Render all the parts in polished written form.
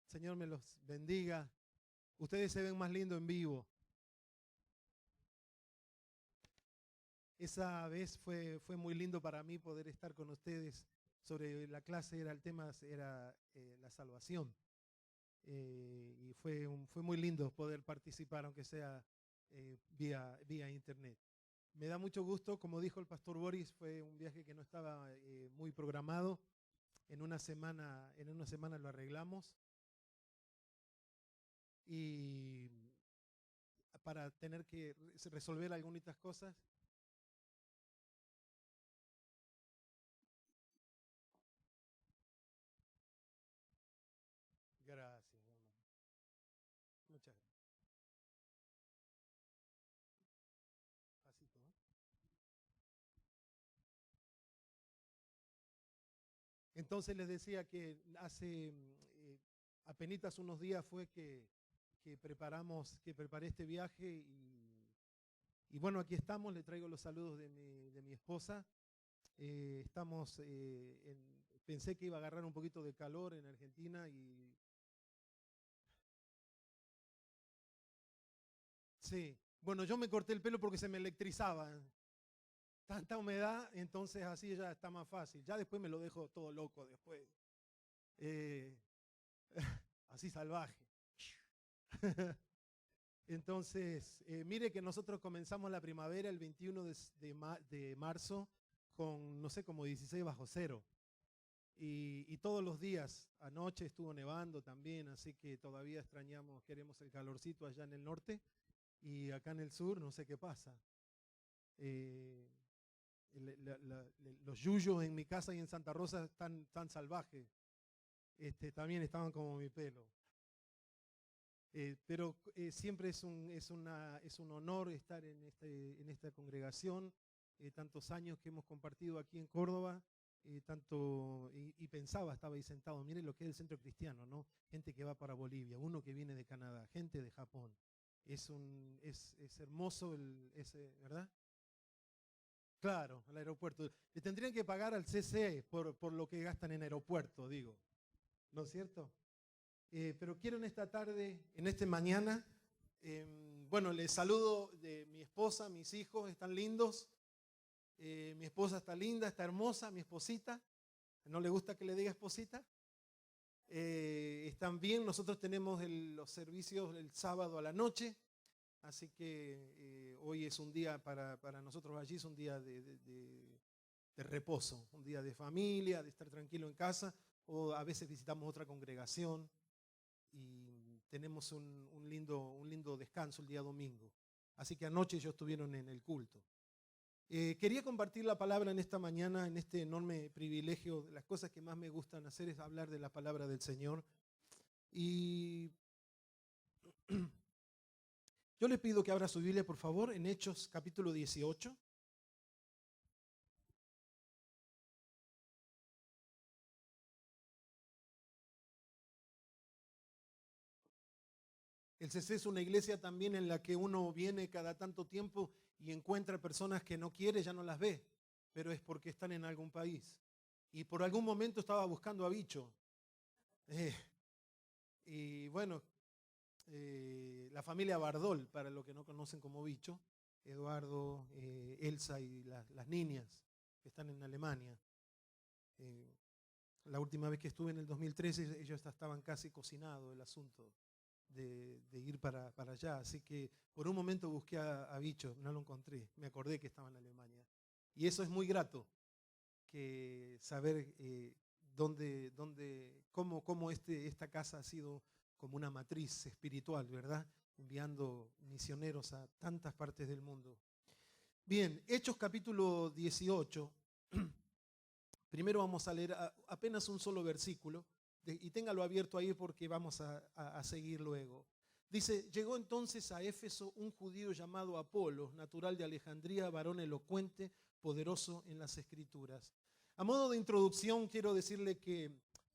Señor me los bendiga. Ustedes se ven más lindos en vivo. Esa vez fue muy lindo para mí poder estar con ustedes. Sobre la clase el tema era la salvación. Y fue muy lindo poder participar, aunque sea vía internet. Me da mucho gusto, como dijo el pastor Boris, fue un viaje que no estaba muy programado. En una semana lo arreglamos. Y para tener que resolver algunas cosas. Gracias, hermano. Muchas gracias. Pasito, ¿no? Entonces les decía que hace apenitas unos días fue que preparé este viaje y bueno, aquí estamos. Le traigo los saludos de mi esposa. Pensé que iba a agarrar un poquito de calor en Argentina y sí. Bueno, yo me corté el pelo porque se me electrizaba. Tanta humedad, entonces así ya está más fácil. Ya después me lo dejo todo loco después. Eh, así salvaje. Entonces, mire que nosotros comenzamos la primavera el 21 de marzo con, no sé, como 16 bajo cero. Y todos los días, anoche estuvo nevando también, así que todavía extrañamos, queremos el calorcito allá en el norte y acá en el sur no sé qué pasa. Eh, los yuyos en mi casa y en Santa Rosa están tan salvajes. También estaban como mi pelo. Pero siempre es un honor estar en esta congregación, tantos años que hemos compartido aquí en Córdoba, estaba ahí sentado, miren lo que es el centro cristiano, ¿no? Gente que va para Bolivia, uno que viene de Canadá, gente de Japón. Es hermoso, ¿verdad? Claro, al aeropuerto. Le tendrían que pagar al CC por lo que gastan en aeropuerto, digo. ¿No es cierto? Pero quiero en esta tarde, en esta mañana, bueno, les saludo de mi esposa, mis hijos están lindos. Mi esposa está linda, está hermosa, mi esposita. ¿No le gusta que le diga esposita? Están bien, nosotros tenemos los servicios el sábado a la noche. Así que hoy es un día para nosotros allí, es un día de reposo, un día de familia, de estar tranquilo en casa, o a veces visitamos otra congregación y tenemos un lindo descanso el día domingo. Así que anoche ellos estuvieron en el culto. Quería compartir la palabra en esta mañana, en este enorme privilegio. Las cosas que más me gustan hacer es hablar de la palabra del Señor. Y yo le pido que abra su Biblia, por favor, en Hechos capítulo 18. El CC es una iglesia también en la que uno viene cada tanto tiempo y encuentra personas que no quiere, ya no las ve, pero es porque están en algún país. Y por algún momento estaba buscando a Bicho. Y bueno, la familia Bardol, para los que no conocen como Bicho, Eduardo, Elsa y las niñas que están en Alemania. La última vez que estuve en el 2013, ellos estaban casi cocinados el asunto de ir para allá. Así que por un momento busqué a Bicho, no lo encontré, me acordé que estaba en Alemania. Y eso es muy grato, que saber cómo esta casa ha sido como una matriz espiritual, ¿verdad? Enviando misioneros a tantas partes del mundo. Bien, Hechos capítulo 18. Primero vamos a leer apenas un solo versículo, y téngalo abierto ahí porque vamos a seguir luego. Dice, llegó entonces a Éfeso un judío llamado Apolo, natural de Alejandría, varón elocuente, poderoso en las Escrituras. A modo de introducción quiero decirle que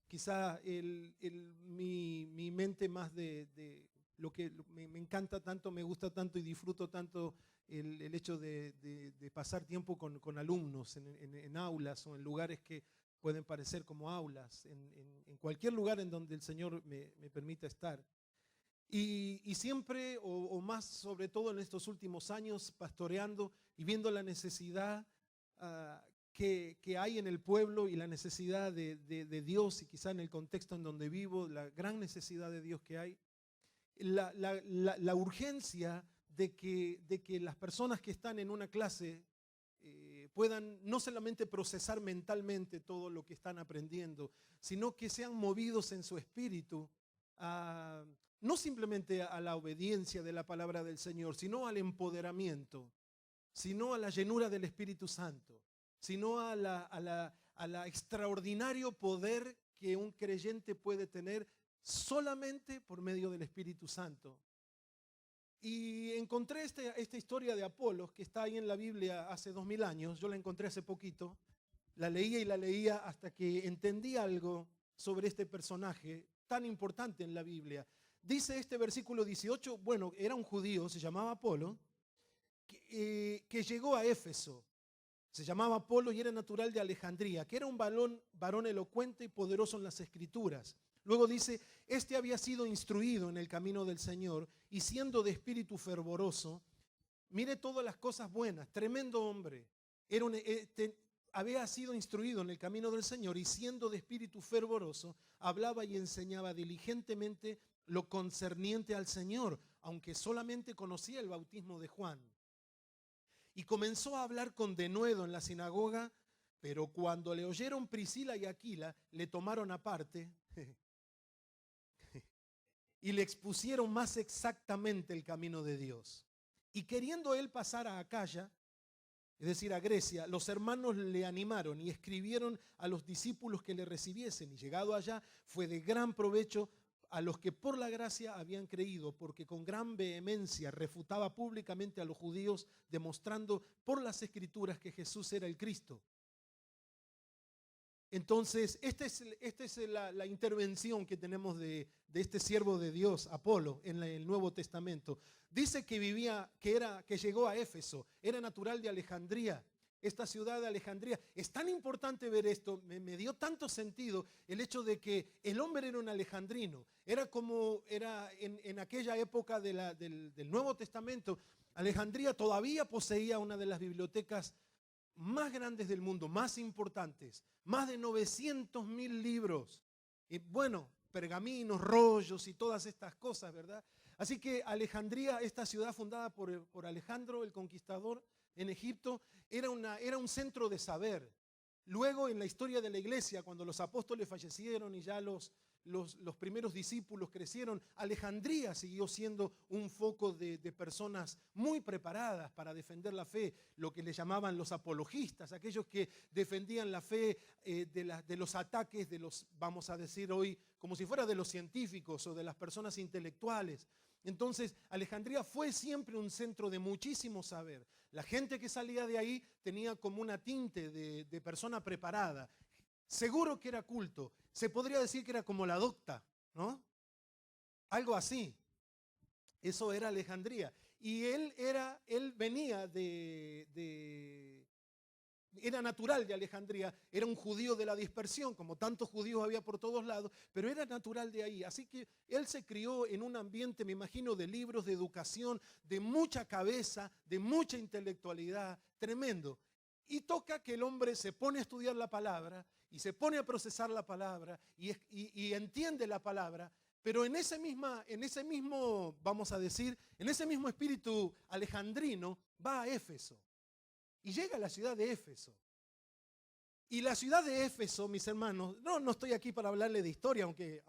quizá mi mente más de lo que me encanta tanto, me gusta tanto y disfruto tanto el hecho de pasar tiempo con alumnos en aulas o en lugares que pueden parecer como aulas, en cualquier lugar en donde el Señor me permita estar. Y siempre, o más sobre todo en estos últimos años, pastoreando y viendo la necesidad que hay en el pueblo y la necesidad de Dios, y quizá en el contexto en donde vivo, la gran necesidad de Dios que hay, la urgencia de que las personas que están en una clase puedan no solamente procesar mentalmente todo lo que están aprendiendo, sino que sean movidos en su espíritu no simplemente a la obediencia de la palabra del Señor, sino al empoderamiento, sino a la llenura del Espíritu Santo, sino a la extraordinario poder que un creyente puede tener solamente por medio del Espíritu Santo. Y encontré esta historia de Apolos, que está ahí en la Biblia hace 2000 años. Yo la encontré hace poquito, la leía y la leía hasta que entendí algo sobre este personaje tan importante en la Biblia. Dice este versículo 18, bueno, era un judío, se llamaba Apolo, que llegó a Éfeso. Se llamaba Apolo y era natural de Alejandría, que era un varón elocuente y poderoso en las Escrituras. Luego dice, este había sido instruido en el camino del Señor y siendo de espíritu fervoroso, mire todas las cosas buenas, tremendo hombre, había sido instruido en el camino del Señor y siendo de espíritu fervoroso, hablaba y enseñaba diligentemente lo concerniente al Señor, aunque solamente conocía el bautismo de Juan. Y comenzó a hablar con denuedo en la sinagoga, pero cuando le oyeron Priscila y Aquila, le tomaron aparte y le expusieron más exactamente el camino de Dios. Y queriendo él pasar a Acaya, es decir, a Grecia, los hermanos le animaron y escribieron a los discípulos que le recibiesen. Y llegado allá, fue de gran provecho a los que por la gracia habían creído, porque con gran vehemencia refutaba públicamente a los judíos, demostrando por las Escrituras que Jesús era el Cristo. Entonces, esta es la intervención que tenemos de este siervo de Dios, Apolo, en el Nuevo Testamento. Dice que que llegó a Éfeso, era natural de Alejandría, esta ciudad de Alejandría. Es tan importante ver esto, me dio tanto sentido el hecho de que el hombre era un alejandrino. Era como era en aquella época del Nuevo Testamento. Alejandría todavía poseía una de las bibliotecas más grandes del mundo, más importantes, más de 900.000 libros, y bueno, pergaminos, rollos y todas estas cosas, ¿verdad? Así que Alejandría, esta ciudad fundada por Alejandro el Conquistador en Egipto, era un centro de saber. Luego en la historia de la iglesia, cuando los apóstoles fallecieron y ya los primeros discípulos crecieron, Alejandría siguió siendo un foco de personas muy preparadas para defender la fe, lo que le llamaban los apologistas, aquellos que defendían la fe de los ataques de los, vamos a decir hoy, como si fuera de los científicos o de las personas intelectuales. Entonces, Alejandría fue siempre un centro de muchísimo saber. La gente que salía de ahí tenía como una tinte de persona preparada. Seguro que era culto. Se podría decir que era como la docta, ¿no? Algo así. Eso era Alejandría. Y él venía era natural de Alejandría, era un judío de la dispersión, como tantos judíos había por todos lados, pero era natural de ahí. Así que él se crió en un ambiente, me imagino, de libros, de educación, de mucha cabeza, de mucha intelectualidad, tremendo. Y toca que el hombre se pone a estudiar la palabra y se pone a procesar la palabra y entiende la palabra, pero en ese mismo, vamos a decir, en ese mismo espíritu alejandrino va a Éfeso. Y llega a la ciudad de Éfeso. Y la ciudad de Éfeso, mis hermanos, no estoy aquí para hablarle de historia, aunque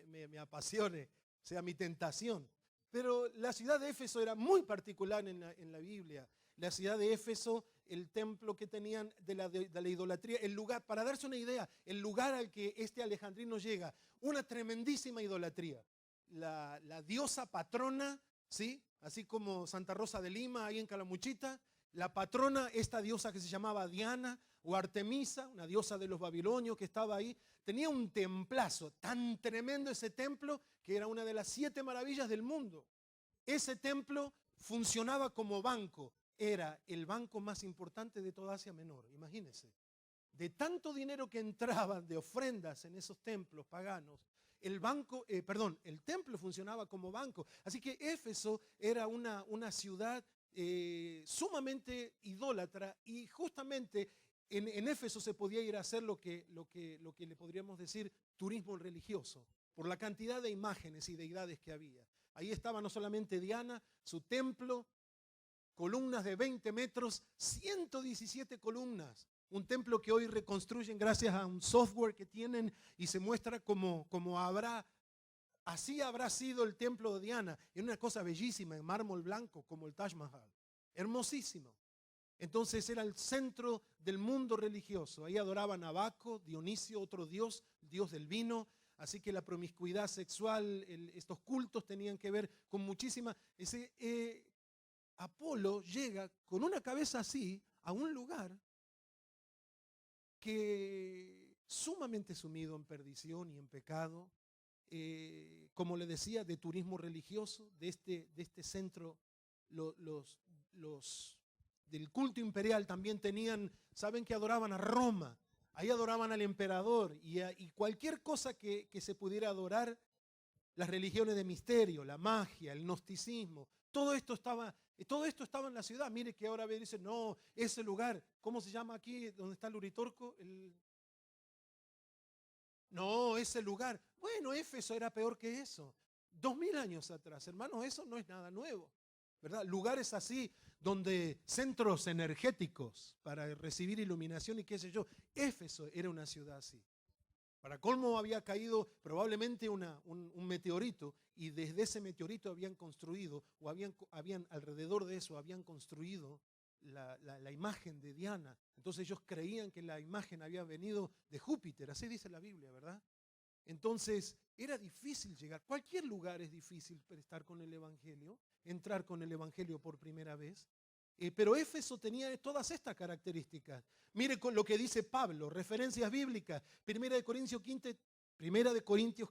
me apasione, sea mi tentación. Pero la ciudad de Éfeso era muy particular en la Biblia. La ciudad de Éfeso, el templo que tenían de la idolatría, el lugar, para darse una idea, el lugar al que este alejandrino llega, una tremendísima idolatría. La diosa patrona, ¿sí? Así como Santa Rosa de Lima, ahí en Calamuchita, la patrona, esta diosa que se llamaba Diana o Artemisa, una diosa de los babilonios que estaba ahí, tenía un templazo, tan tremendo ese templo que era una de las 7 maravillas del mundo. Ese templo funcionaba como banco, era el banco más importante de toda Asia Menor, imagínense. de tanto dinero que entraba de ofrendas en esos templos paganos, el templo funcionaba como banco. Así que Éfeso era una ciudad sumamente idólatra, y justamente en Éfeso se podía ir a hacer lo que le podríamos decir turismo religioso, por la cantidad de imágenes y deidades que había. Ahí estaba no solamente Diana, su templo, columnas de 20 metros, 117 columnas. Un templo que hoy reconstruyen gracias a un software que tienen, y se muestra como así habrá sido el templo de Diana. Es una cosa bellísima, en mármol blanco, como el Taj Mahal. Hermosísimo. Entonces era el centro del mundo religioso. Ahí adoraban a Baco, Dionisio, otro dios, dios del vino. Así que la promiscuidad sexual, estos cultos tenían que ver con muchísima... Apolo llega con una cabeza así a un lugar que sumamente sumido en perdición y en pecado, como le decía, de turismo religioso, de este centro. Los del culto imperial también tenían, saben que adoraban a Roma, ahí adoraban al emperador, y cualquier cosa que se pudiera adorar, las religiones de misterio, la magia, el gnosticismo, todo esto estaba en la ciudad. Mire que ahora dicen, no, ese lugar, ¿cómo se llama aquí donde está el Uritorco? No, ese lugar. Bueno, Éfeso era peor que eso. 2000 años atrás, hermanos, eso no es nada nuevo, ¿verdad? Lugares así, donde centros energéticos para recibir iluminación y qué sé yo. Éfeso era una ciudad así. Para colmo había caído probablemente un meteorito, y desde ese meteorito habían construido, o habían alrededor de eso, habían construido la imagen de Diana. Entonces ellos creían que la imagen había venido de Júpiter, así dice la Biblia, ¿verdad? Entonces era difícil llegar. Cualquier lugar es difícil para estar con el Evangelio, entrar con el Evangelio por primera vez. Pero Éfeso tenía todas estas características. Mire con lo que dice Pablo, referencias bíblicas. Primera de Corintios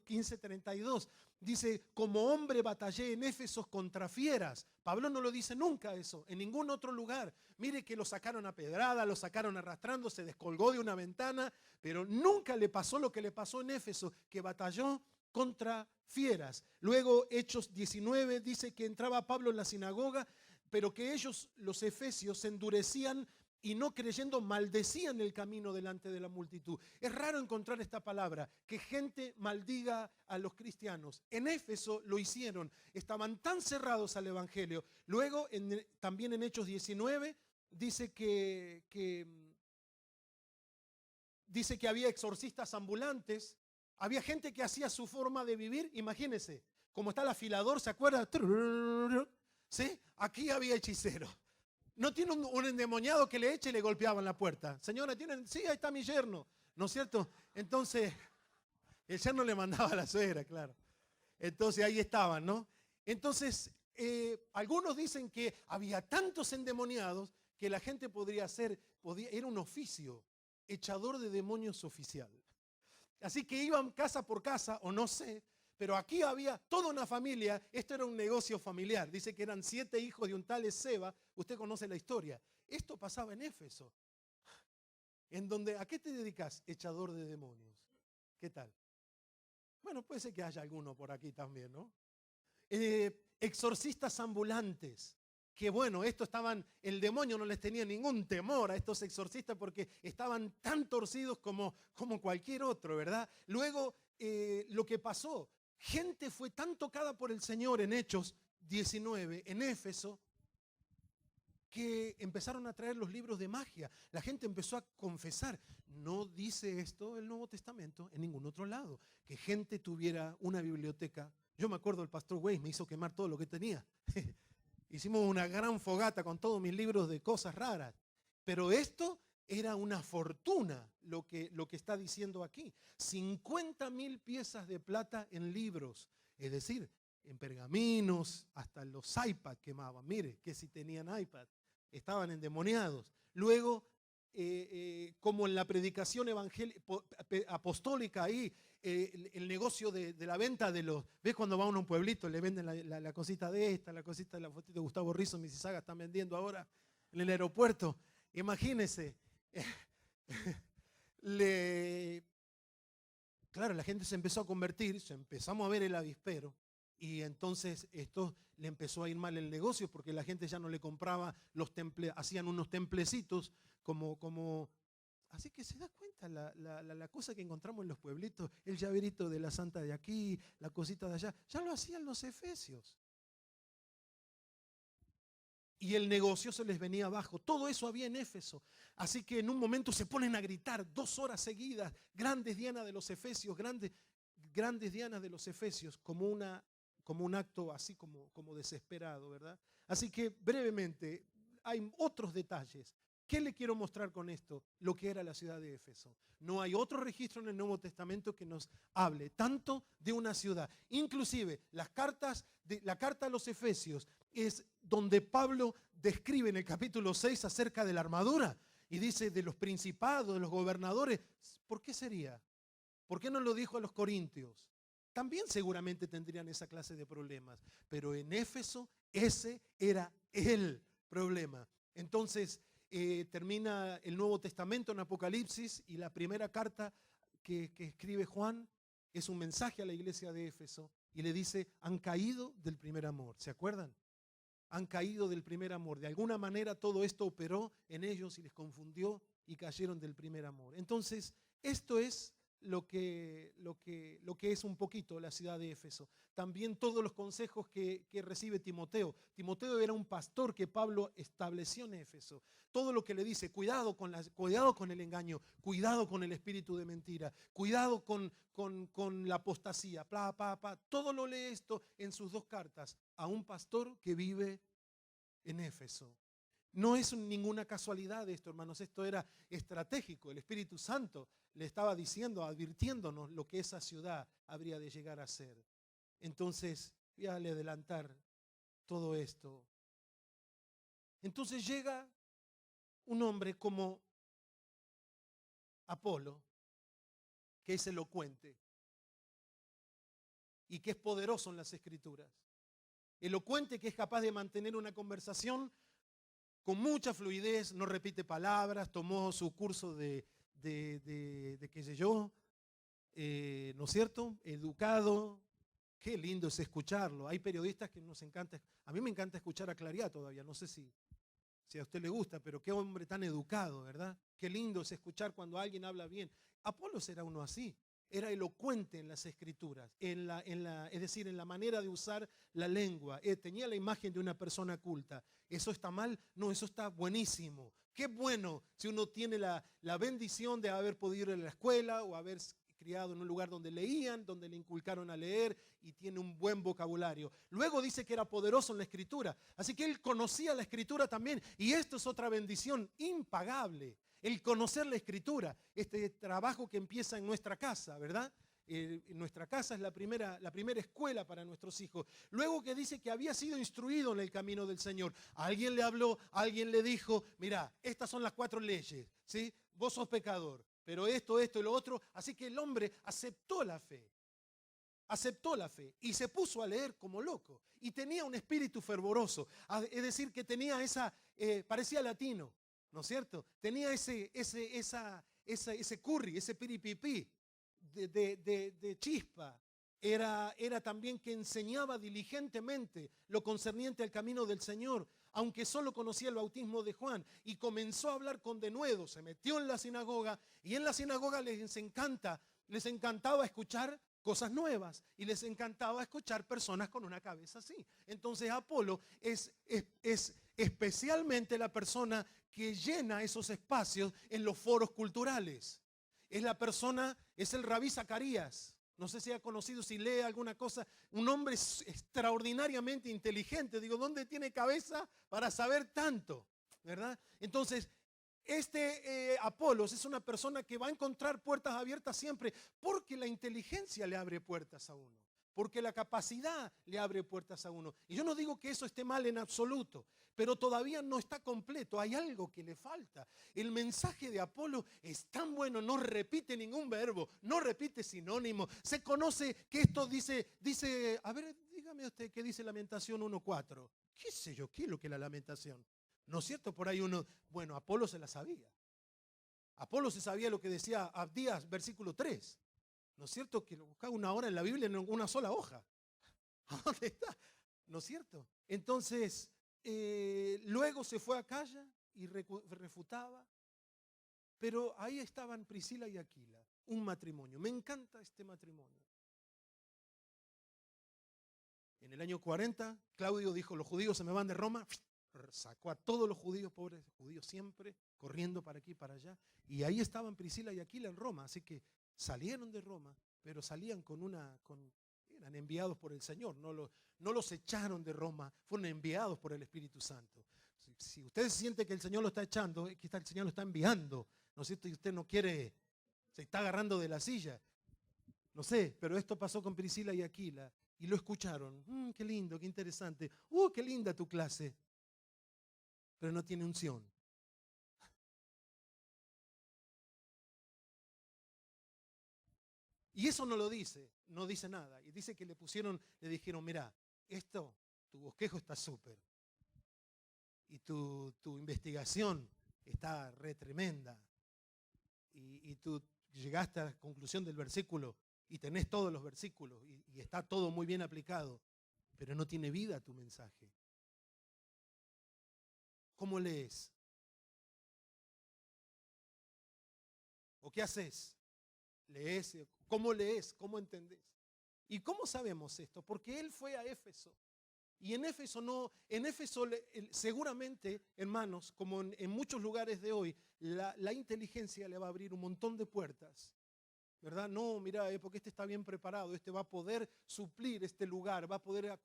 15, 32. Dice, como hombre batallé en Éfeso contra fieras. Pablo no lo dice nunca eso, en ningún otro lugar. Mire que lo sacaron a pedrada, lo sacaron arrastrando, se descolgó de una ventana, pero nunca le pasó lo que le pasó en Éfeso, que batalló contra fieras. Luego Hechos 19 dice que entraba Pablo en la sinagoga, pero que ellos, los efesios, se endurecían y no creyendo maldecían el camino delante de la multitud. Es raro encontrar esta palabra, que gente maldiga a los cristianos. En Éfeso lo hicieron, estaban tan cerrados al evangelio. Luego también en Hechos 19 dice que había exorcistas ambulantes, había gente que hacía su forma de vivir. Imagínense, como está el afilador, ¿se acuerda? ¿Sí? Aquí había hechiceros. No tiene un endemoniado que le eche y le golpeaban la puerta. Señora, ¿tienen? Sí, ahí está mi yerno, ¿no es cierto? Entonces, el yerno le mandaba a la suegra, claro. Entonces ahí estaban, ¿no? Entonces, algunos dicen que había tantos endemoniados que la gente era un oficio, echador de demonios oficial. Así que iban casa por casa, o no sé, pero aquí había toda una familia. Esto era un negocio familiar. Dice que eran 7 hijos de un tal Seba. Usted conoce la historia. Esto pasaba en Éfeso. En donde, ¿a qué te dedicas? Echador de demonios. ¿Qué tal? Bueno, puede ser que haya alguno por aquí también, ¿no? Exorcistas ambulantes. Que bueno, el demonio no les tenía ningún temor a estos exorcistas, porque estaban tan torcidos como cualquier otro, ¿verdad? Luego, lo que pasó, gente fue tan tocada por el Señor en Hechos 19, en Éfeso, que empezaron a traer los libros de magia. La gente empezó a confesar. No dice esto el Nuevo Testamento en ningún otro lado, que gente tuviera una biblioteca. Yo me acuerdo, el pastor Weiss me hizo quemar todo lo que tenía. Hicimos una gran fogata con todos mis libros de cosas raras. Pero esto era una fortuna lo que está diciendo aquí. 50.000 piezas de plata en libros. Es decir, en pergaminos, hasta los iPad quemaban. Mire, que si tenían iPad, estaban endemoniados. Luego, como en la predicación apostólica ahí, el negocio de la venta de los... ¿Ves cuando va uno a un pueblito, le venden la cosita de esta, la cosita de la fotito de Gustavo Rizzo, Mississauga están vendiendo ahora en el aeropuerto? Imagínense. Claro, la gente se empezó a convertir, se empezamos a ver el avispero, y entonces esto le empezó a ir mal el negocio porque la gente ya no le compraba los temples, hacían unos templecitos como. Así que se da cuenta la cosa que encontramos en los pueblitos, el llaverito de la santa de aquí, la cosita de allá, ya lo hacían los efesios. Y el negocio se les venía abajo. Todo eso había en Éfeso. Así que en un momento se ponen a gritar 2 horas seguidas, grandes dianas de los efesios, grandes dianas de los efesios, como un acto así como desesperado, ¿verdad? Así que brevemente, hay otros detalles. ¿Qué le quiero mostrar con esto? Lo que era la ciudad de Éfeso. No hay otro registro en el Nuevo Testamento que nos hable tanto de una ciudad. Inclusive la carta a los Efesios es donde Pablo describe en el capítulo 6 acerca de la armadura y dice de los principados, de los gobernadores. ¿Por qué sería? ¿Por qué no lo dijo a los corintios? También seguramente tendrían esa clase de problemas, pero en Éfeso ese era el problema. Entonces termina el Nuevo Testamento en Apocalipsis y la primera carta que escribe Juan es un mensaje a la iglesia de Éfeso y le dice, han caído del primer amor. ¿Se acuerdan? Han caído del primer amor. De alguna manera todo esto operó en ellos y les confundió y cayeron del primer amor. Entonces, esto es lo que es un poquito la ciudad de Éfeso. También todos los consejos que recibe Timoteo. Timoteo era un pastor que Pablo estableció en Éfeso. Todo lo que le dice, cuidado con el engaño, cuidado con el espíritu de mentira, cuidado con la apostasía, todo lo lee esto en sus 2 cartas a un pastor que vive en Éfeso. No es ninguna casualidad esto, hermanos, esto era estratégico. El Espíritu Santo le estaba diciendo, advirtiéndonos lo que esa ciudad habría de llegar a ser. Entonces, voy a adelantar todo esto. Entonces llega un hombre como Apolo, que es elocuente y que es poderoso en las Escrituras. Elocuente, que es capaz de mantener una conversación con mucha fluidez, no repite palabras, tomó su curso de qué sé yo, ¿no es cierto? Educado. Qué lindo es escucharlo. Hay periodistas que nos encanta, a mí me encanta escuchar a Clariá todavía, no sé si a usted le gusta, pero qué hombre tan educado, ¿verdad? Qué lindo es escuchar cuando alguien habla bien. Apolos era uno así. Era elocuente en las escrituras, es decir, en la manera de usar la lengua. Tenía la imagen de una persona culta. ¿Eso está mal? No, eso está buenísimo. Qué bueno si uno tiene la bendición de haber podido ir a la escuela o haber criado en un lugar donde leían, donde le inculcaron a leer y tiene un buen vocabulario. Luego dice que era poderoso en la escritura, así que él conocía la escritura también y esto es otra bendición impagable. El conocer la escritura, este trabajo que empieza en nuestra casa, ¿verdad? Nuestra casa es la primera escuela para nuestros hijos. Luego que dice que había sido instruido en el camino del Señor. Alguien le habló, alguien le dijo, mira, estas son las 4 leyes, ¿sí? Vos sos pecador, pero esto y lo otro. Así que el hombre aceptó la fe y se puso a leer como loco. Y tenía un espíritu fervoroso, es decir, que tenía parecía latino, ¿no es cierto? Tenía ese curry, ese piripipí de chispa. Era también que enseñaba diligentemente lo concerniente al camino del Señor, aunque solo conocía el bautismo de Juan, y comenzó a hablar con denuedo. Se metió en la sinagoga y en la sinagoga les encantaba escuchar cosas nuevas y les encantaba escuchar personas con una cabeza así. Entonces Apolo es especialmente la persona que llena esos espacios en los foros culturales. Es el rabí Zacarías. No sé si ha conocido, si lee alguna cosa. Un hombre extraordinariamente inteligente. Digo, ¿dónde tiene cabeza para saber tanto? ¿Verdad? Entonces, Apolos es una persona que va a encontrar puertas abiertas siempre, porque la inteligencia le abre puertas a uno, porque la capacidad le abre puertas a uno. Y yo no digo que eso esté mal en absoluto, pero todavía no está completo, hay algo que le falta. El mensaje de Apolo es tan bueno, no repite ningún verbo, no repite sinónimo. Se conoce que esto dice, a ver, dígame usted qué dice Lamentación 1:4. ¿Qué sé yo? ¿Qué es lo que es la lamentación? ¿No es cierto? Por ahí Apolo se la sabía. Apolo se sabía lo que decía Abdías, versículo 3. ¿No es cierto? Que lo buscaba una hora en la Biblia en una sola hoja. ¿A dónde está? ¿No es cierto? Entonces, luego se fue a Acaya y refutaba. Pero ahí estaban Priscila y Aquila, un matrimonio. Me encanta este matrimonio. En el año 40, Claudio dijo, los judíos se me van de Roma. Sacó a todos los judíos, pobres judíos siempre, corriendo para aquí y para allá. Y ahí estaban Priscila y Aquila en Roma. Así que salieron de Roma, pero salían eran enviados por el Señor. No los echaron de Roma, fueron enviados por el Espíritu Santo. Si usted siente que el Señor lo está echando, es que el Señor lo está enviando. ¿No es cierto? Y usted no quiere, se está agarrando de la silla. No sé, pero esto pasó con Priscila y Aquila. Y lo escucharon. Qué lindo, qué interesante. Qué linda tu clase. Pero no tiene unción. Y eso no lo dice, no dice nada. Y dice que le dijeron, mira, tu bosquejo está súper. Y tu investigación está re tremenda. Y tú llegaste a la conclusión del versículo y tenés todos los versículos y está todo muy bien aplicado, pero no tiene vida tu mensaje. ¿Cómo lees? ¿O qué haces? ¿Lees? ¿Cómo lees? ¿Cómo entendés? ¿Y cómo sabemos esto? Porque él fue a Éfeso. Y en Éfeso seguramente, hermanos, como en muchos lugares de hoy, la inteligencia le va a abrir un montón de puertas. ¿Verdad? No, mira, porque este está bien preparado, este va a poder suplir este lugar, va a poder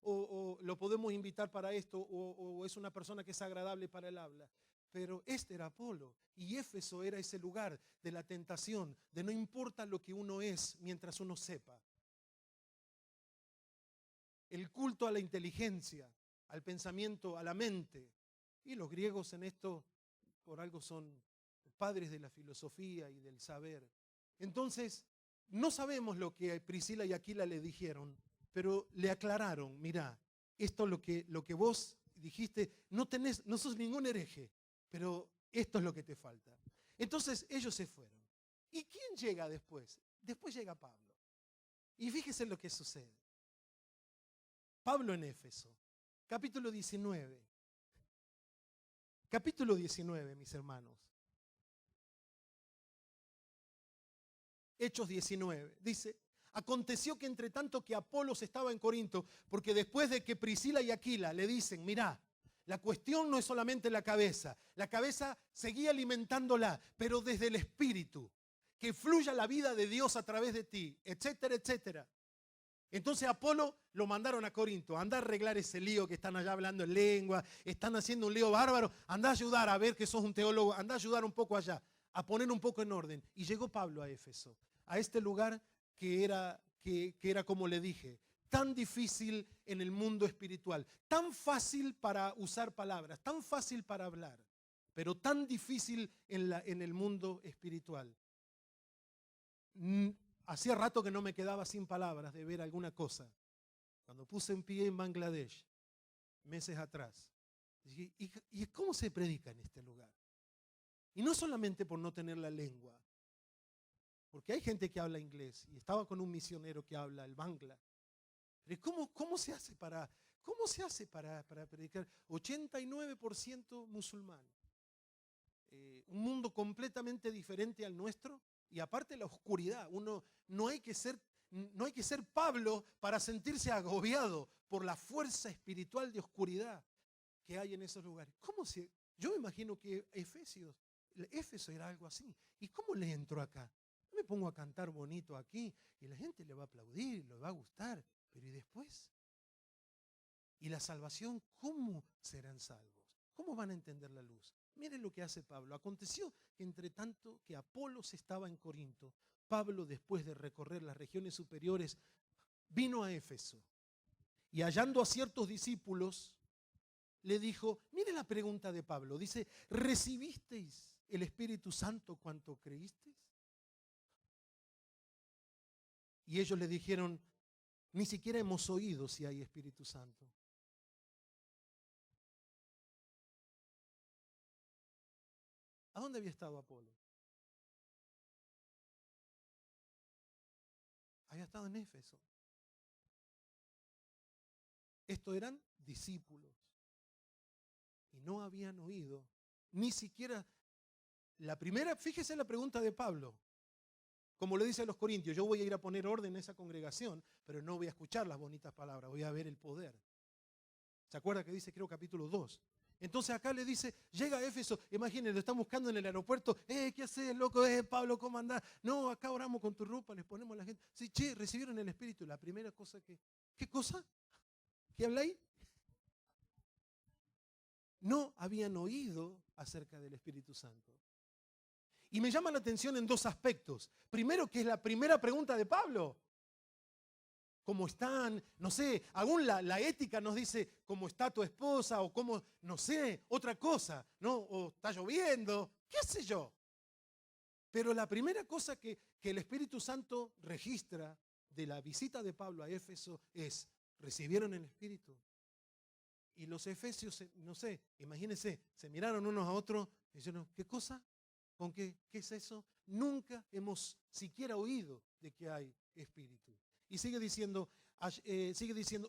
o lo podemos invitar para esto, o es una persona que es agradable para el habla. Pero este era Apolo, y Éfeso era ese lugar de la tentación, de no importa lo que uno es mientras uno sepa. El culto a la inteligencia, al pensamiento, a la mente. Y los griegos en esto, por algo son padres de la filosofía y del saber. Entonces, no sabemos lo que Priscila y Aquila le dijeron, pero le aclararon, mira, esto lo que vos dijiste, no sos ningún hereje, pero esto es lo que te falta. Entonces ellos se fueron. ¿Y quién llega después? Después llega Pablo. Y fíjese lo que sucede. Pablo en Éfeso, capítulo 19. Capítulo 19, mis hermanos. Hechos 19, dice, aconteció que entre tanto que Apolos estaba en Corinto, porque después de que Priscila y Aquila le dicen, mirá, la cuestión no es solamente la cabeza seguía alimentándola, pero desde el espíritu, que fluya la vida de Dios a través de ti, etcétera, etcétera. Entonces Apolo lo mandaron a Corinto, anda a arreglar ese lío que están allá hablando en lengua, están haciendo un lío bárbaro, anda a ayudar a ver que sos un teólogo, anda a ayudar un poco allá, a poner un poco en orden. Y llegó Pablo a Éfeso, a este lugar que era como le dije, tan difícil en el mundo espiritual, tan fácil para usar palabras, tan fácil para hablar, pero tan difícil en el mundo espiritual. Hacía rato que no me quedaba sin palabras de ver alguna cosa. Cuando puse en pie en Bangladesh, meses atrás, dije, ¿y cómo se predica en este lugar? Y no solamente por no tener la lengua, porque hay gente que habla inglés, y estaba con un misionero que habla el bangla. Pero ¿cómo se hace para predicar? 89% musulmán. Un mundo completamente diferente al nuestro. Y aparte la oscuridad, no hay que ser Pablo para sentirse agobiado por la fuerza espiritual de oscuridad que hay en esos lugares. Yo me imagino que Éfeso era algo así. ¿Y cómo le entró acá? Yo me pongo a cantar bonito aquí y la gente le va a aplaudir, le va a gustar, pero ¿y después? ¿Y la salvación cómo serán salvos? ¿Cómo van a entender la luz? Miren lo que hace Pablo. Aconteció que entre tanto que Apolos estaba en Corinto, Pablo, después de recorrer las regiones superiores, vino a Éfeso. Y hallando a ciertos discípulos, le dijo, mire la pregunta de Pablo, dice, ¿recibisteis el Espíritu Santo cuanto creísteis? Y ellos le dijeron, ni siquiera hemos oído si hay Espíritu Santo. ¿A dónde había estado Apolo? había estado en Éfeso. Estos eran discípulos y no habían oído ni siquiera la primera. Fíjese la pregunta de Pablo. Como le dice a los corintios, yo voy a ir a poner orden en esa congregación, pero no voy a escuchar las bonitas palabras, voy a ver el poder. ¿Se acuerda que dice, creo, capítulo 2? Entonces acá le dice, llega a Éfeso, imagínense, lo están buscando en el aeropuerto, ¿qué haces, loco? Pablo, ¿cómo andás? No, acá oramos con tu ropa, les ponemos a la gente. Sí, che, recibieron el Espíritu. La primera cosa que, ¿qué cosa? ¿Qué habla ahí? No habían oído acerca del Espíritu Santo. Y me llama la atención en dos aspectos. Primero, que es la primera pregunta de Pablo. ¿Cómo están? No sé, aún la ética nos dice cómo está tu esposa o cómo, no sé, otra cosa, ¿no? O está lloviendo, qué sé yo. Pero la primera cosa que el Espíritu Santo registra de la visita de Pablo a Éfeso es, ¿recibieron el Espíritu? Y los efesios, no sé, imagínense, se miraron unos a otros y dijeron, ¿qué cosa? ¿Con qué? ¿Qué es eso? Nunca hemos siquiera oído de que hay Espíritu. Y sigue diciendo,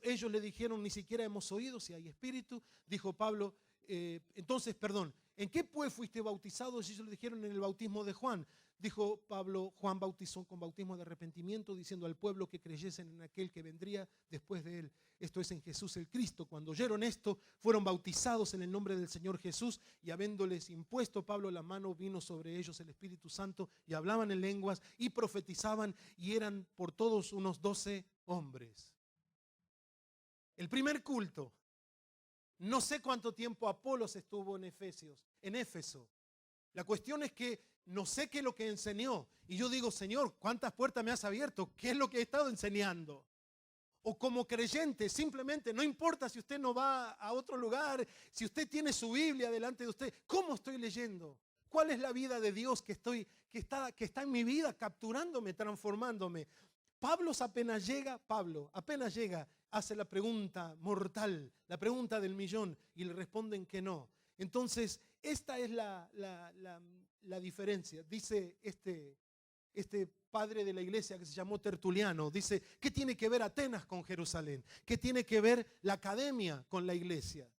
ellos le dijeron, ni siquiera hemos oído si hay Espíritu. Dijo Pablo, entonces, perdón, ¿en qué pues fuiste bautizados? Y ellos le dijeron, en el bautismo de Juan. Dijo Pablo, Juan bautizó con bautismo de arrepentimiento, diciendo al pueblo que creyesen en aquel que vendría después de él. Esto es en Jesús el Cristo. Cuando oyeron esto, fueron bautizados en el nombre del Señor Jesús, y habiéndoles impuesto Pablo la mano, vino sobre ellos el Espíritu Santo, y hablaban en lenguas, y profetizaban, y eran por todos unos 12 hombres. El primer culto. No sé cuánto tiempo Apolos estuvo en Éfeso. La cuestión es que no sé qué es lo que enseñó. Y yo digo, Señor, ¿cuántas puertas me has abierto? ¿Qué es lo que he estado enseñando? O como creyente, simplemente, no importa si usted no va a otro lugar, si usted tiene su Biblia delante de usted, ¿cómo estoy leyendo? ¿Cuál es la vida de Dios que está en mi vida, capturándome, transformándome? Pablo apenas llega, hace la pregunta mortal, la pregunta del millón, y le responden que no. Entonces, esta es la diferencia. Dice este padre de la iglesia que se llamó Tertuliano, dice, ¿qué tiene que ver Atenas con Jerusalén? ¿Qué tiene que ver la academia con la iglesia?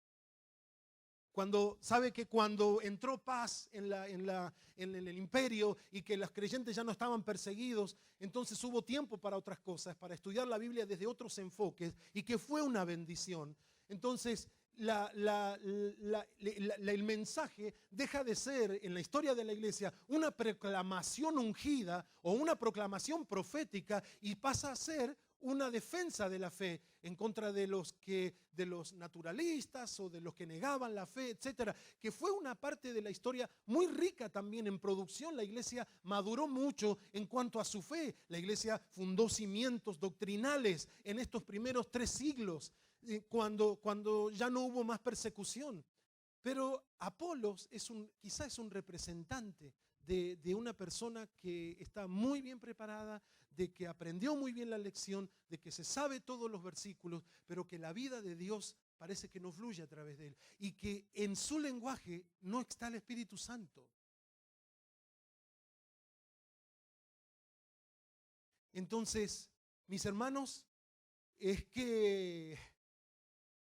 Sabe que cuando entró paz en el imperio y que los creyentes ya no estaban perseguidos, entonces hubo tiempo para otras cosas, para estudiar la Biblia desde otros enfoques, y que fue una bendición. Entonces, el mensaje deja de ser en la historia de la iglesia una proclamación ungida o una proclamación profética, y pasa a ser una defensa de la fe en contra de los naturalistas o de los que negaban la fe, etcétera, que fue una parte de la historia muy rica también en producción. La iglesia maduró mucho en cuanto a su fe. La iglesia fundó cimientos doctrinales en estos primeros 3 siglos, cuando ya no hubo más persecución. Pero Apolos quizás es un representante de una persona que está muy bien preparada, de que aprendió muy bien la lección, de que se sabe todos los versículos, pero que la vida de Dios parece que no fluye a través de él, y que en su lenguaje no está el Espíritu Santo. Entonces, mis hermanos, es que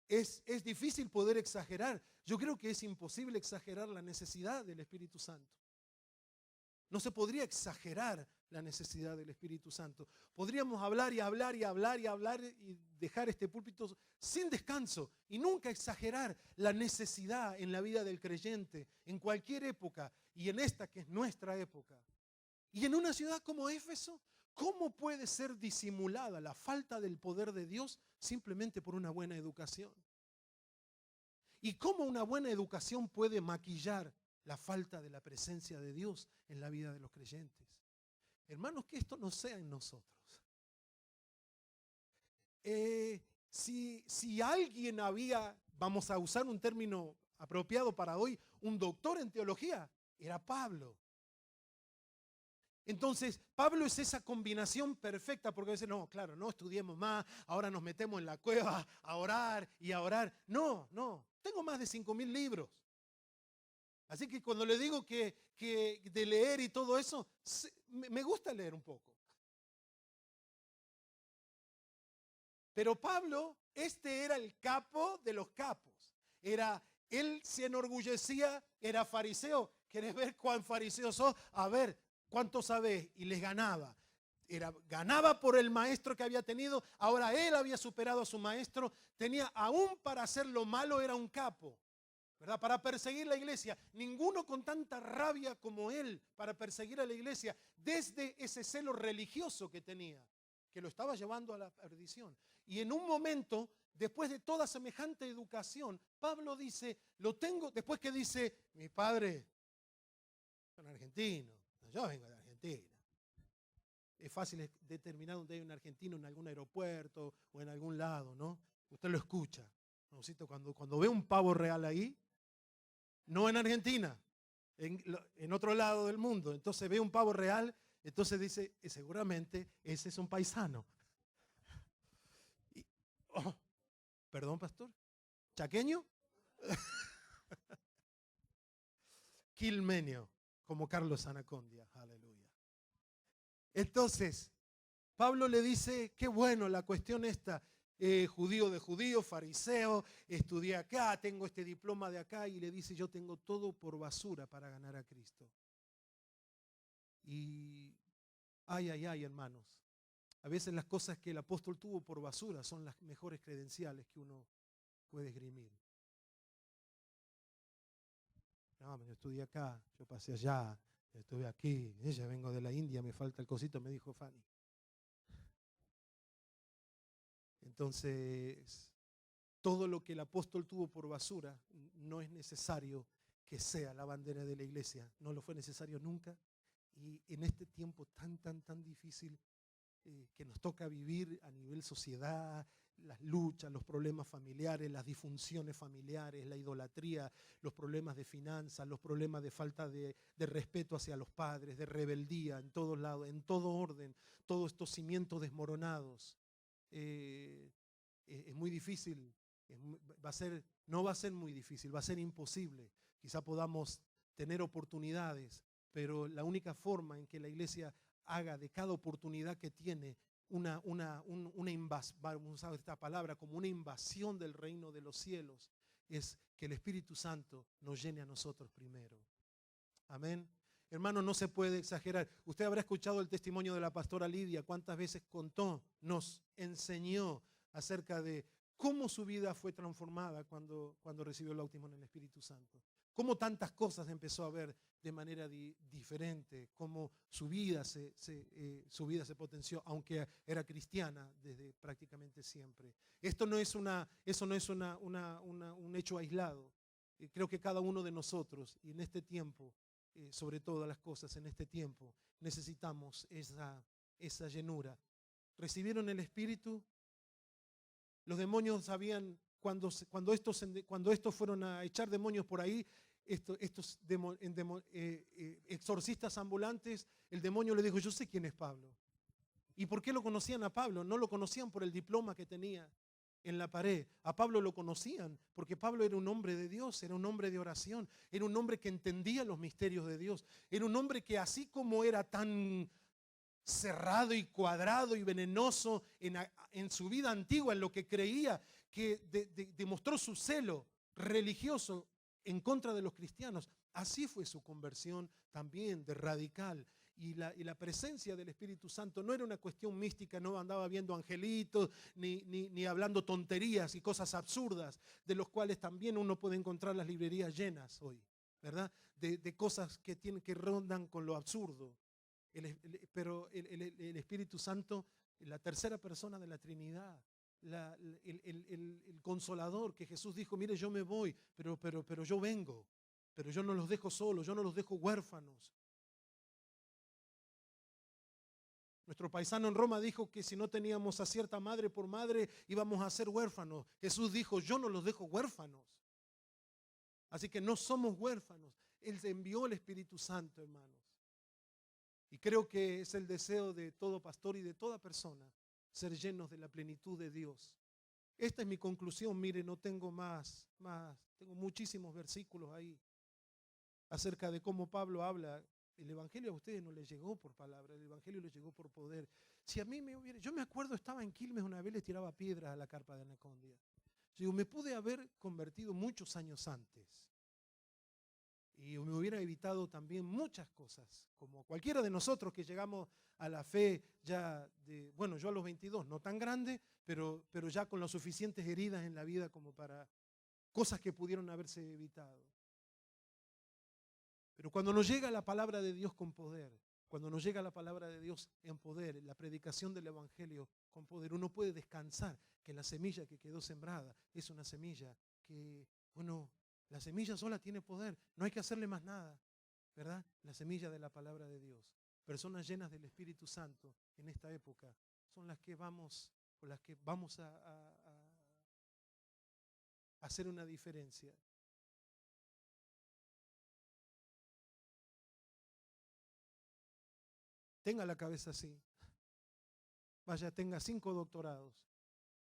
es difícil poder exagerar. Yo creo que es imposible exagerar la necesidad del Espíritu Santo. No se podría exagerar la necesidad del Espíritu Santo. Podríamos hablar y hablar y hablar y hablar y dejar este púlpito sin descanso y nunca exagerar la necesidad en la vida del creyente, en cualquier época, y en esta que es nuestra época. Y en una ciudad como Éfeso, ¿cómo puede ser disimulada la falta del poder de Dios simplemente por una buena educación? ¿Y cómo una buena educación puede maquillar la falta de la presencia de Dios en la vida de los creyentes? Hermanos, que esto no sea en nosotros. Si alguien vamos a usar un término apropiado para hoy, un doctor en teología, era Pablo. Entonces, Pablo es esa combinación perfecta, porque a veces, no, claro, no estudiemos más, ahora nos metemos en la cueva a orar y a orar. No, tengo más de 5.000 libros. Así que cuando le digo que de leer y todo eso, me gusta leer un poco. Pero Pablo, este era el capo de los capos. Él se enorgullecía, era fariseo. ¿Querés ver cuán fariseo sos? A ver, ¿cuánto sabés? Y les ganaba. Ganaba por el maestro que había tenido. Ahora él había superado a su maestro. Tenía, aún para hacer lo malo, era un capo, ¿verdad? Para perseguir la iglesia. Ninguno con tanta rabia como él para perseguir a la iglesia. Desde ese celo religioso que tenía, que lo estaba llevando a la perdición. Y en un momento, después de toda semejante educación, Pablo dice, lo tengo, después que dice, mi padre son argentinos, yo vengo de Argentina. Es fácil determinar dónde hay un argentino en algún aeropuerto o en algún lado, ¿no? Usted lo escucha. Cuando ve un pavo real ahí, no en Argentina, en otro lado del mundo, entonces ve un pavo real, entonces dice, seguramente ese es un paisano. Perdón, pastor, ¿chaqueño? Quilmenio, como Carlos Anacondia, aleluya. Entonces, Pablo le dice, qué bueno la cuestión esta, judío de judío, fariseo, estudié acá, tengo este diploma de acá, y le dice, yo tengo todo por basura para ganar a Cristo. Y, ay, hermanos, a veces las cosas que el apóstol tuvo por basura son las mejores credenciales que uno puede esgrimir. No, yo estudié acá, yo pasé allá, yo estuve aquí, ella vengo de la India, me falta el cosito, me dijo Fanny. Entonces, todo lo que el apóstol tuvo por basura no es necesario que sea la bandera de la iglesia. No lo fue necesario nunca. Y en este tiempo tan difícil que nos toca vivir a nivel sociedad, las luchas, los problemas familiares, las disfunciones familiares, la idolatría, los problemas de finanzas, los problemas de falta de respeto hacia los padres, de rebeldía en todos lados, en todo orden, todos estos cimientos desmoronados. Es muy difícil, no va a ser muy difícil, va a ser imposible. Quizá podamos tener oportunidades, pero la única forma en que la iglesia haga de cada oportunidad que tiene una invasión, vamos a usar esta palabra, como una invasión del reino de los cielos, es que el Espíritu Santo nos llene a nosotros primero. Amén. Hermano, no se puede exagerar. Usted habrá escuchado el testimonio de la pastora Lidia, cuántas veces contó, nos enseñó acerca de cómo su vida fue transformada cuando recibió el bautismo en el Espíritu Santo. Cómo tantas cosas empezó a ver de manera diferente, cómo su vida se potenció, aunque era cristiana desde prácticamente siempre. Eso no es un hecho aislado. Creo que cada uno de nosotros, y en este tiempo, sobre todas las cosas, en este tiempo, necesitamos esa llenura. ¿Recibieron el Espíritu? Los demonios sabían, cuando estos fueron a echar demonios por ahí, estos exorcistas ambulantes, el demonio le dijo, yo sé quién es Pablo. ¿Y por qué lo conocían a Pablo? No lo conocían por el diploma que tenía en la pared. A Pablo lo conocían porque Pablo era un hombre de Dios, era un hombre de oración, era un hombre que entendía los misterios de Dios, era un hombre que así como era tan cerrado y cuadrado y venenoso en su vida antigua, en lo que creía, que demostró su celo religioso en contra de los cristianos. Así fue su conversión también de radical. Y la presencia del Espíritu Santo no era una cuestión mística, no andaba viendo angelitos ni hablando tonterías y cosas absurdas, de los cuales también uno puede encontrar las librerías llenas hoy, ¿verdad? De cosas que rondan con lo absurdo. Pero el Espíritu Santo, la tercera persona de la Trinidad, el Consolador, que Jesús dijo, mire, yo me voy, pero yo vengo, pero yo no los dejo solos, yo no los dejo huérfanos. Nuestro paisano en Roma dijo que si no teníamos a cierta madre por madre, íbamos a ser huérfanos. Jesús dijo, yo no los dejo huérfanos. Así que no somos huérfanos. Él envió el Espíritu Santo, hermanos. Y creo que es el deseo de todo pastor y de toda persona, ser llenos de la plenitud de Dios. Esta es mi conclusión. Mire, no tengo más. Tengo muchísimos versículos ahí acerca de cómo Pablo habla. El Evangelio a ustedes no les llegó por palabra, el Evangelio les llegó por poder. Si a mí me hubiera... Yo me acuerdo, estaba en Quilmes una vez, le tiraba piedras a la carpa de Anacondia. Yo digo, me pude haber convertido muchos años antes. Y me hubiera evitado también muchas cosas, como cualquiera de nosotros que llegamos a la fe ya de, bueno, yo a los 22, no tan grande, pero ya con las suficientes heridas en la vida como para cosas que pudieron haberse evitado. Pero cuando nos llega la palabra de Dios con poder, cuando nos llega la palabra de Dios en poder, la predicación del Evangelio con poder, uno puede descansar que la semilla que quedó sembrada es una semilla que, bueno, la semilla sola tiene poder, no hay que hacerle más nada, ¿verdad? La semilla de la palabra de Dios. Personas llenas del Espíritu Santo en esta época son las que vamos, con las que vamos a hacer una diferencia. Tenga la cabeza así. Vaya, tenga 5 doctorados.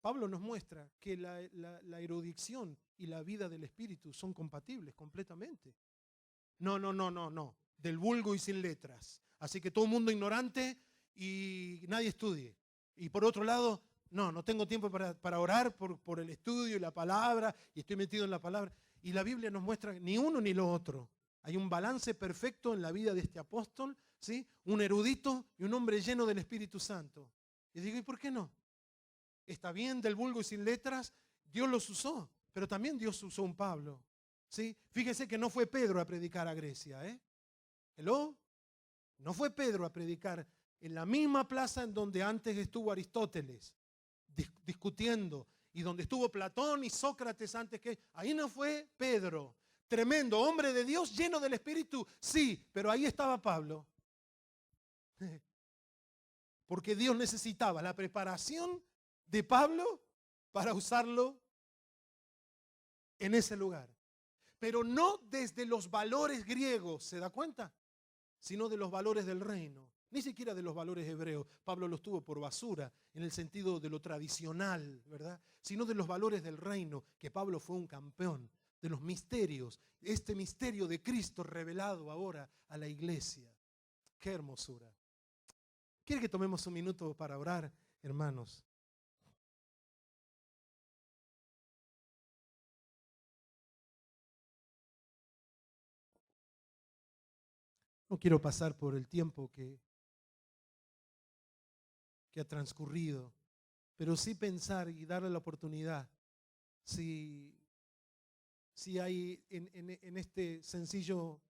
Pablo nos muestra que la erudición y la vida del Espíritu son compatibles completamente. No. Del vulgo y sin letras. Así que todo el mundo ignorante y nadie estudie. Y por otro lado, no tengo tiempo para orar por el estudio y la palabra, y estoy metido en la palabra. Y la Biblia nos muestra ni uno ni lo otro. Hay un balance perfecto en la vida de este apóstol, ¿sí? Un erudito y un hombre lleno del Espíritu Santo. Y digo, ¿y por qué no? Está bien del vulgo y sin letras, Dios los usó, pero también Dios usó un Pablo. ¿Sí? Fíjese que no fue Pedro a predicar a Grecia. ¿Hello? No fue Pedro a predicar en la misma plaza en donde antes estuvo Aristóteles discutiendo y donde estuvo Platón y Sócrates antes que... Ahí no fue Pedro. Tremendo, hombre de Dios, lleno del Espíritu, sí, pero ahí estaba Pablo. Porque Dios necesitaba la preparación de Pablo para usarlo en ese lugar. Pero no desde los valores griegos, ¿se da cuenta? Sino de los valores del reino. Ni siquiera de los valores hebreos. Pablo los tuvo por basura, en el sentido de lo tradicional, ¿verdad? Sino de los valores del reino, que Pablo fue un campeón, de los misterios. Este misterio de Cristo revelado ahora a la iglesia. ¡Qué hermosura! ¿Quiere que tomemos un minuto para orar, hermanos? No quiero pasar por el tiempo que ha transcurrido, pero sí pensar y darle la oportunidad, si hay en este sencillo